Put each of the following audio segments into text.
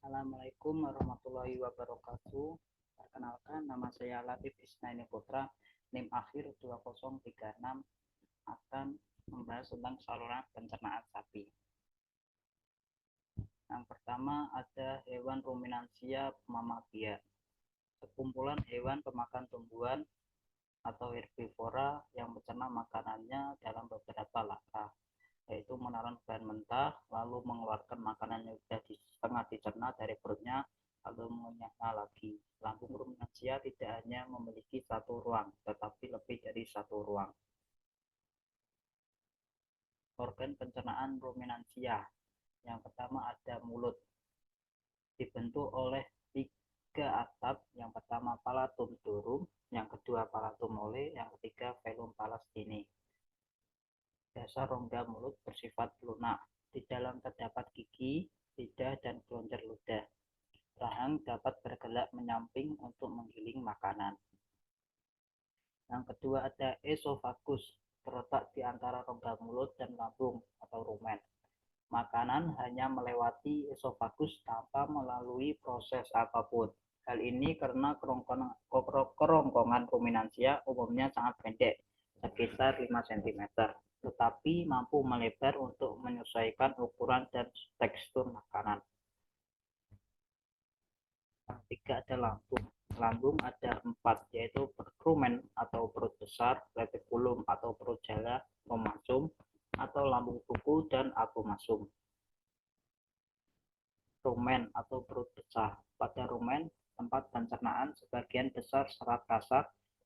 Assalamualaikum warahmatullahi wabarakatuh. Perkenalkan, nama saya Latif Isnaini Putra, NIM akhir 2036, akan membahas tentang saluran pencernaan sapi. Yang pertama ada hewan ruminansia mammalia, sekumpulan hewan pemakan tumbuhan atau herbivora yang mencerna makanannya dalam beberapa langkah, yaitu menelan bahan mentah, lalu mengeluarkan makanan yang sudah setengah dicerna dari perutnya, lalu mengunyahnya lagi. Lambung ruminansia tidak hanya memiliki satu ruang, tetapi lebih dari satu ruang. Organ pencernaan ruminansia. Yang pertama ada mulut, dibentuk oleh tiga atap. Yang pertama palatum durum, yang kedua palatum mole, yang ketiga velum palestini. Dasar rongga mulut bersifat lunak. Di dalam terdapat gigi, lidah, dan kelenjar ludah. Rahang dapat bergerak menyamping untuk menggiling makanan. Yang kedua ada esofagus, terletak di antara rongga mulut dan lambung atau rumen. Makanan hanya melewati esofagus tanpa melalui proses apapun. Hal ini karena kerongkongan ruminansia umumnya sangat pendek, sekitar 5 cm, tetapi mampu melebar untuk menyesuaikan ukuran dan tekstur makanan. Yang ketiga ada lambung. Lambung ada 4, yaitu rumen atau perut besar, retikulum atau perut jala, omasum atau lambung buku, dan apomasum. Rumen atau perut besar. Pada rumen, tempat pencernaan sebagian besar serat kasar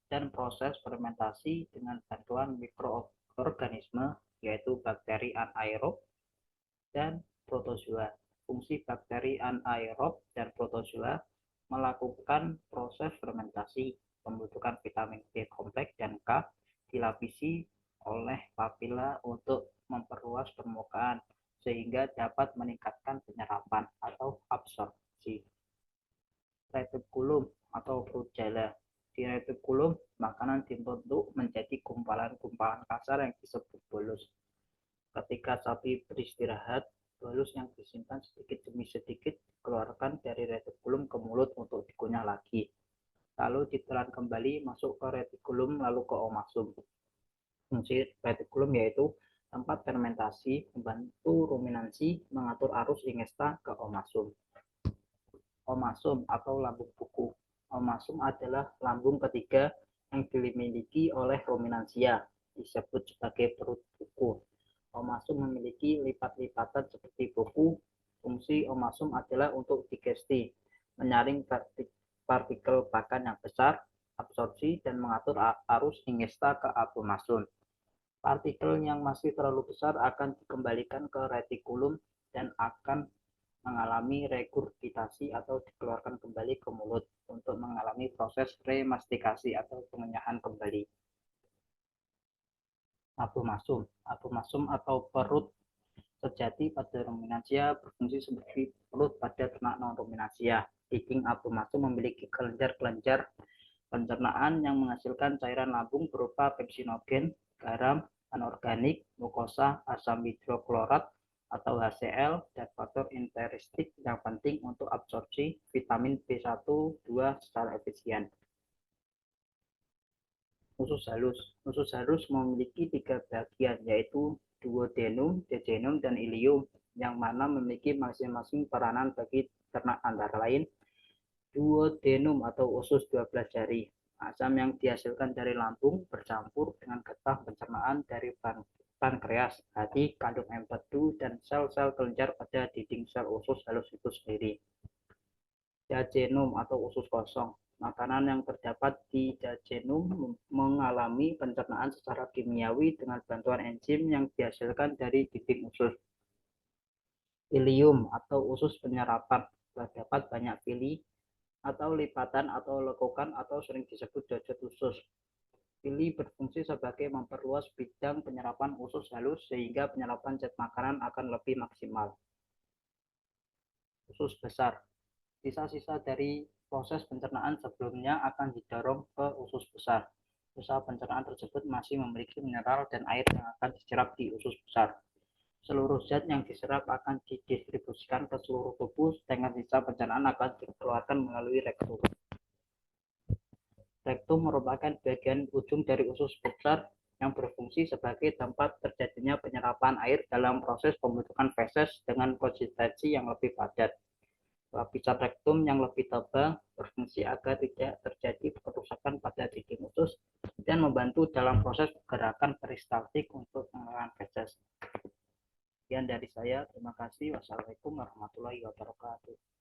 dan proses fermentasi dengan bantuan mikroorganisme, yaitu bakteri anaerob dan protozoa. Fungsi bakteri anaerob dan protozoa melakukan proses fermentasi, pembentukan vitamin B kompleks dan K, dilapisi oleh papila untuk memperluas permukaan sehingga dapat meningkatkan penyerapan atau absorpsi. Retikulum atau perut jala. Di retikulum, makanan dibentuk menjadi gumpalan-gumpalan kasar yang disebut bolus. Ketika sapi beristirahat, bolus yang disimpan sedikit demi sedikit dikeluarkan dari retikulum ke mulut untuk dikunyah lagi. Lalu ditelan kembali masuk ke retikulum lalu ke omasum. Fungsi retikulum yaitu tempat fermentasi, membantu ruminansi, mengatur arus ingesta ke omasum. Omasum atau lambung buku. Omasum adalah lambung ketiga yang dimiliki oleh ruminansia, disebut sebagai perut buku. Omasum memiliki lipat-lipatan seperti buku. Fungsi omasum adalah untuk digesti, menyaring partikel pakan yang besar, absorpsi, dan mengatur arus ingesta ke apomasum. Partikel yang masih terlalu besar akan dikembalikan ke retikulum dan akan mengalami regurgitasi atau dikeluarkan kembali ke mulut untuk mengalami proses remastikasi atau pengenyahan kembali. Apomasum. Apomasum atau perut sejati pada ruminansia berfungsi seperti perut pada ternak non-ruminansia. Dinding apomasum memiliki kelenjar-kelenjar pencernaan yang menghasilkan cairan lambung berupa pepsinogen, garam, anorganik, mukosa, asam hidroklorat atau HCl, dan faktor interistik yang penting untuk absorpsi vitamin B1-2 secara efisien. Usus halus. Usus halus memiliki 3 bagian, yaitu duodenum, jejunum, dan ilium, yang mana memiliki masing-masing peranan bagi ternak, antara lain duodenum atau usus 12 jari. Asam yang dihasilkan dari lambung bercampur dengan getah pencernaan dari pankreas, hati, kandung empedu, dan sel-sel kelenjar pada dinding sel usus halus itu sendiri. Jejunum atau usus kosong. Makanan yang terdapat di jejunum mengalami pencernaan secara kimiawi dengan bantuan enzim yang dihasilkan dari dinding usus. Ilium atau usus penyerapan. Terdapat banyak fili atau lipatan atau lekukan atau sering disebut dojot usus. Fili berfungsi sebagai memperluas bidang penyerapan usus halus sehingga penyerapan zat makanan akan lebih maksimal. Usus besar. Sisa-sisa dari proses pencernaan sebelumnya akan didorong ke usus besar. Usaha pencernaan tersebut masih memiliki mineral dan air yang akan diserap di usus besar. Seluruh zat yang diserap akan didistribusikan ke seluruh tubuh, dengan sisa pencernaan akan dikeluarkan melalui rektum. Rektum merupakan bagian ujung dari usus besar yang berfungsi sebagai tempat terjadinya penyerapan air dalam proses pembentukan feses dengan konsistensi yang lebih padat. Lapisan rektum yang lebih tebal berfungsi agar tidak terjadi kerusakan pada dinding usus dan membantu dalam proses gerakan peristaltik untuk mengeluarkan feses. Sekian dari saya. Terima kasih. Wassalamualaikum warahmatullahi wabarakatuh.